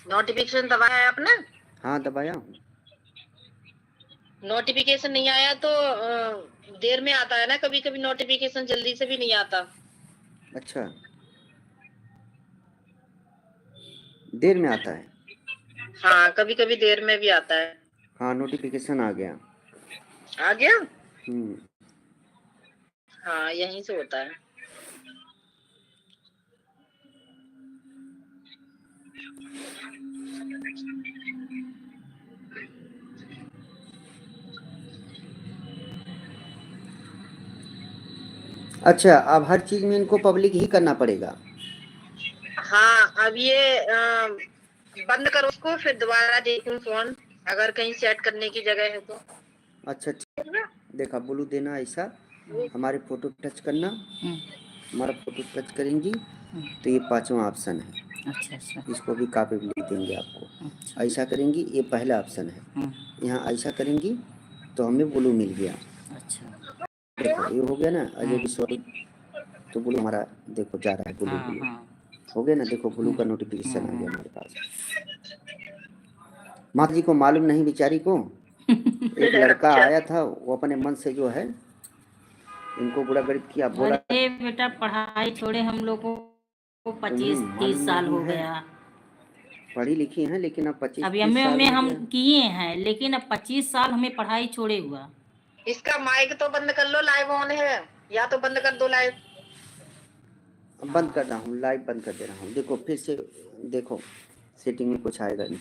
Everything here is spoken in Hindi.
नोटिफिकेशन दबाया है आपने? हाँ दबाया हूँ। नोटिफिकेशन नहीं आया तो देर में आता है ना, कभी कभी नोटिफिकेशन जल्दी से भी नहीं आता। अच्छा, देर में आता है? हाँ, कभी कभी देर में भी आता है। हाँ नोटिफिकेशन आ गया। आ गया? हाँ, यहीं से होता है। अच्छा, अब हर चीज में इनको पब्लिक ही करना पड़ेगा? हाँ, अब ये बंद करो उसको, फिर दोबारा देखूं फोन, अगर कहीं सेट करने की जगह है तो। अच्छा देखा, ब्लू देना ऐसा, हमारे फोटो टच करना, हमारा फोटो टच करेंगी तो ये पांचवा ऑप्शन है। अच्छा, इसको भी कॉपी लिख देंगे आपको। अच्छा। ऐसा करेंगी, ये पहला ऑप्शन है। यहाँ ऐसा करेंगी तो हमें ब्लू मिल गया। अच्छा, देखो ये हो गया ना, अजय विश्व, तो ब्लू हमारा देखो जा रहा है, ब्लू ब्लू हो गया ना, देखो ब्लू का नोटिफिकेशन आ गया हमारे पास। माता जी को मालूम नहीं बेचारी को, एक लड़का आया था, वो अपने मन से जो है इनको बुरा गणित किया, बोला अरे बेटा पढ़ाई छोड़े हम लोगों को 25-30 साल हो गया। पढ़ी लिखी हैं लेकिन अब 25-30 अभी साल हमें हम हो गया। किए हैं, लेकिन अब 25 साल हमें पढ़ाई छोड़े हुआ। इसका माइक तो बंद कर लो, लाइव ऑन है, या तो बंद कर दो लाइव। बंद कर रहा हूँ, लाइव बंद कर दे रहा हूँ। देखो फिर से देखो, सेटिंग में कुछ आएगा नहीं।